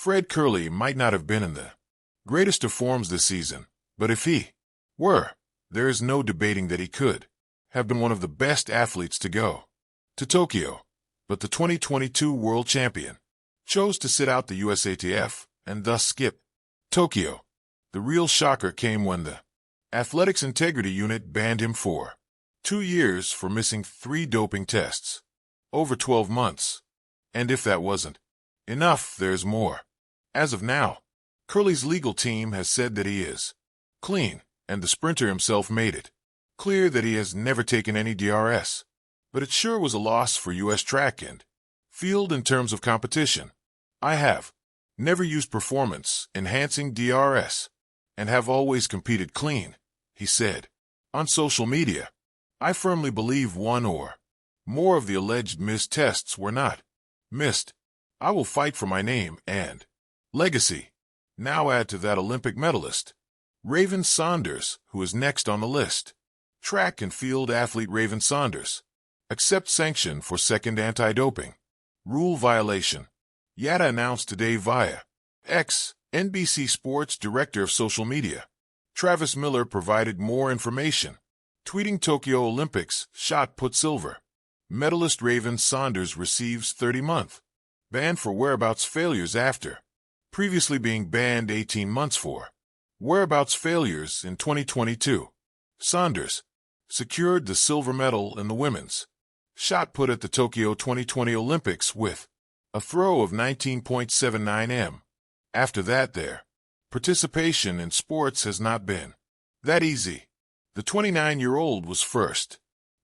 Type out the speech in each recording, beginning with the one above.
Curley might not have been in the greatest of forms this season, but if he were, there is no debating that he could have been one of the best athletes to go to Tokyo. But the 2022 world champion chose to sit out the USATF and thus skip Tokyo. The real shocker came when the Athletics Integrity Unit banned him for 2 years for missing 3 doping tests over 12 months. And if that wasn't enough, there's more. As of now, Curley's legal team has said that he is clean, and the sprinter himself made it clear that he has never taken any DRS. But it sure was a loss for U.S. track and field in terms of competition. I have never used performance-enhancing DRS and have always competed clean, he said on social media. I firmly believe one or more of the alleged missed tests were not missed. I will fight for my name and legacy. Now add to that Olympic medalist Raven Saunders, who is next on the list. Track and field athlete Raven Saunders accepts sanction for second anti-doping rule violation. USADA announced today via X. NBC Sports Director of Social Media Travis Miller provided more information, tweeting Tokyo Olympics shot put silver medalist Raven Saunders receives 30-month ban for whereabouts failures after previously being banned 18 months for whereabouts failures in 2022. Saunders secured the silver medal in the women's shot put at the Tokyo 2020 Olympics with a throw of 19.79 m. After that, their participation in sports has not been that easy. The 29-year-old was first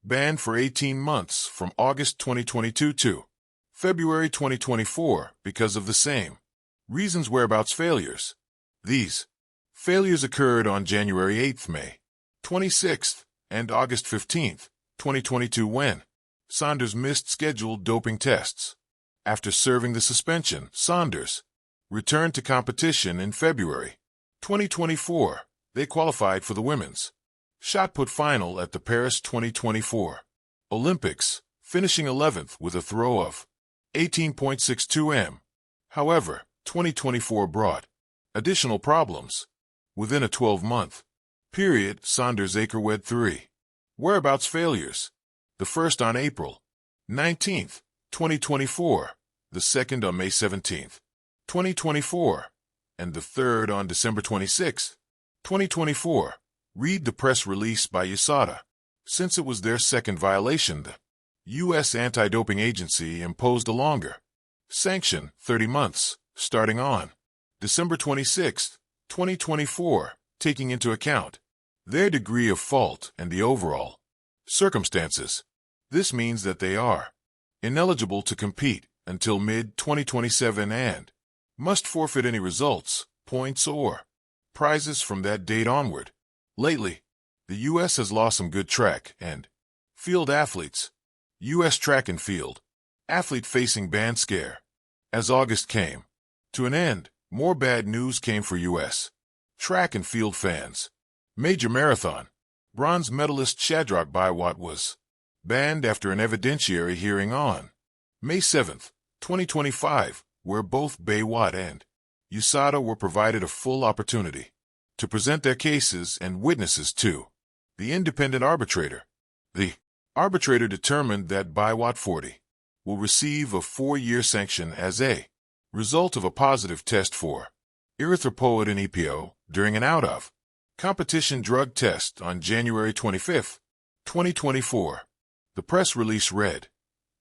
banned for 18 months from August 2022 to February 2024 because of the same reasons whereabouts failures. These failures occurred on January 8th, May 26th, and August 15th, 2022 when Saunders missed scheduled doping tests. After serving the suspension, Saunders returned to competition in February 2024. They qualified for the women's shot put final at the Paris 2024 Olympics, finishing 11th with a throw of 18.62 m. However, 2024 brought additional problems. Within a 12-month period, Saunders Akerwed 3 whereabouts failures, the first on April 19th, 2024, the second on May 17th, 2024, and the third on December 26th, 2024. Read the press release by USADA. Since it was their second violation, the U.S. Anti-Doping Agency imposed a longer sanction, 30 months, starting on December 26, 2024, taking into account their degree of fault and the overall circumstances. This means that they are ineligible to compete until mid-2027 and must forfeit any results, points, or prizes from that date onward. Lately, the U.S. has lost some good track and field athletes. U.S. track and field athlete facing ban scare. As August came to an end, more bad news came for U.S. track and field fans. Major marathon bronze medalist Shadrock Baywatt was banned after an evidentiary hearing on May 7, 2025, where both Baywatt and USADA were provided a full opportunity to present their cases and witnesses to the independent arbitrator. The arbitrator determined that Baywatt 40 will receive a 4-year sanction as a result of a positive test for erythropoietin EPO during an out-of-competition drug test on January 25, 2024. The press release read,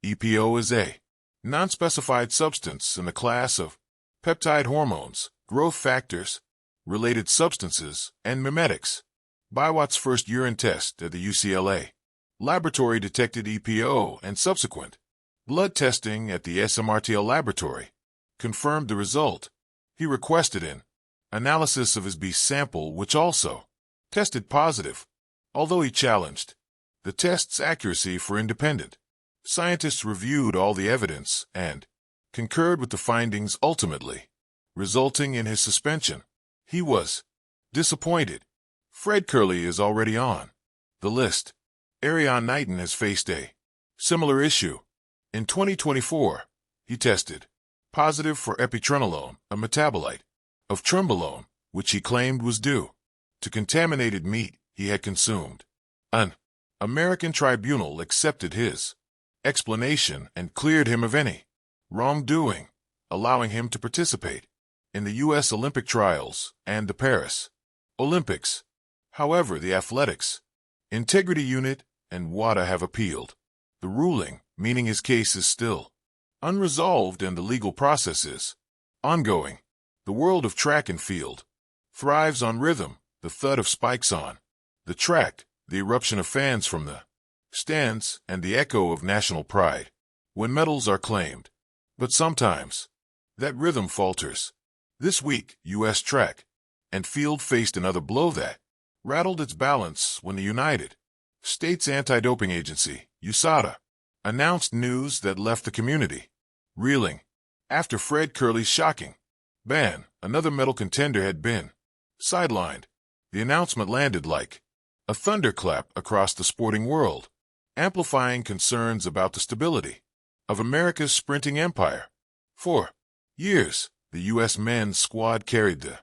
EPO is a non-specified substance in the class of peptide hormones, growth factors, related substances, and mimetics. Baywatt's first urine test at the UCLA laboratory detected EPO, and subsequent blood testing at the SMRTL laboratory confirmed the result. He requested an analysis of his B sample, which also tested positive, although he challenged the test's accuracy for independent scientists reviewed all the evidence and concurred with the findings, ultimately resulting in his suspension. He was disappointed. Curley is already on the list. Arion Knighton has faced a similar issue. In 2024, he tested positive for epitrenolone, a metabolite of trenbolone, which he claimed was due to contaminated meat he had consumed. An American tribunal accepted his explanation and cleared him of any wrongdoing, allowing him to participate in the U.S. Olympic trials and the Paris Olympics. However, the Athletics Integrity Unit and WADA have appealed the ruling, meaning his case is still unresolved and the legal process is ongoing. The world of track and field thrives on rhythm, the thud of spikes on the track, the eruption of fans from the stands, and the echo of national pride when medals are claimed. But sometimes that rhythm falters. This week, U.S. track and field faced another blow that rattled its balance when the United States Anti-Doping Agency, USADA, announced news that left the community reeling. After Fred Kerley's shocking ban, another medal contender had been sidelined. The announcement landed like a thunderclap across the sporting world, amplifying concerns about the stability of America's sprinting empire. For years, the U.S. men's squad carried the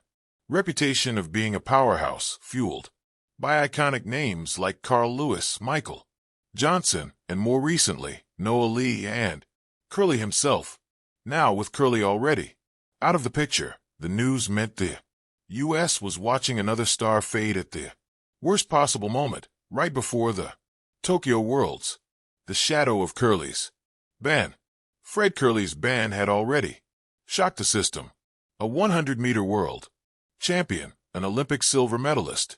reputation of being a powerhouse, fueled by iconic names like Carl Lewis, Michael Johnson, and more recently, Noah Lee and Curley himself. Now, with Curley already out of the picture, the news meant the U.S. was watching another star fade at the worst possible moment, right before the Tokyo Worlds. The shadow of Curley's ban. Fred Kerley's ban had already shocked the system. A 100-meter world champion, an Olympic silver medalist,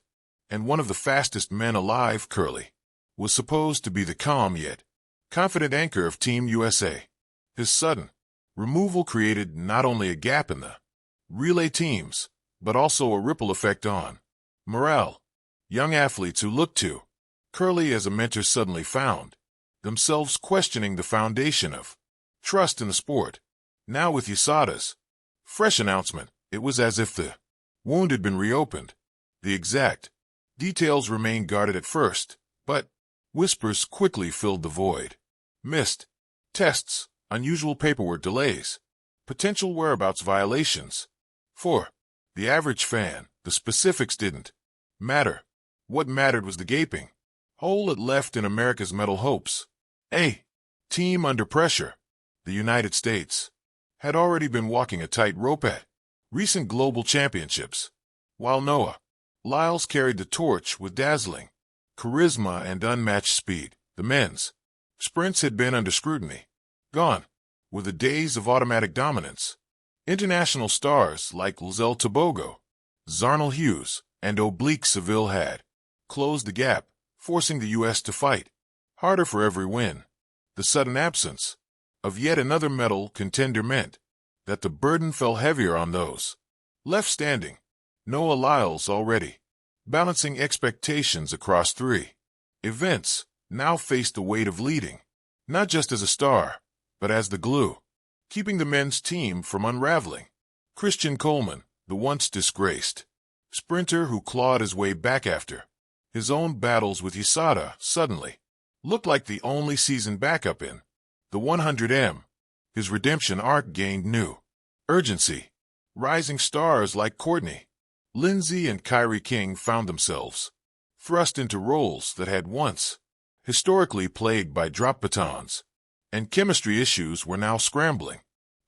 and one of the fastest men alive, Curley was supposed to be the calm yet confident anchor of Team USA. His sudden removal created not only a gap in the relay teams, but also a ripple effect on morale. Young athletes who looked to Curley as a mentor suddenly found themselves questioning the foundation of trust in the sport. Now, with USADA's fresh announcement, it was as if the wound had been reopened. The exact details remained guarded at first, but whispers quickly filled the void. Missed tests, unusual paperwork delays, potential whereabouts violations. For the average fan, the specifics didn't matter. What mattered was the gaping hole it left in America's medal hopes. A team under pressure. The United States had already been walking a tightrope at recent global championships, while Noah Lyles carried the torch with dazzling charisma and unmatched speed. The men's sprints had been under scrutiny. Gone were the days of automatic dominance. International stars like Lizelle Tabogo, Zarnell Hughes, and Oblique Seville had closed the gap, forcing the U.S. to fight harder for every win. The sudden absence of yet another medal contender meant that the burden fell heavier on those left standing. Noah Lyles, already balancing expectations across 3 events, now faced the weight of leading, not just as a star, but as the glue keeping the men's team from unraveling. Christian Coleman, the once disgraced sprinter who clawed his way back after his own battles with USADA, suddenly looked like the only seasoned backup in the 100m. His redemption arc gained new urgency. Rising stars like Courtney Lindsay and Kyrie King found themselves thrust into roles that had once historically plagued by drop batons, and chemistry issues were now scrambling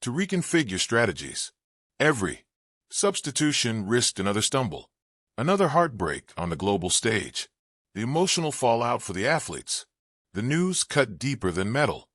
to reconfigure strategies. Every substitution risked another stumble, another heartbreak on the global stage. The emotional fallout for the athletes. The news cut deeper than metal.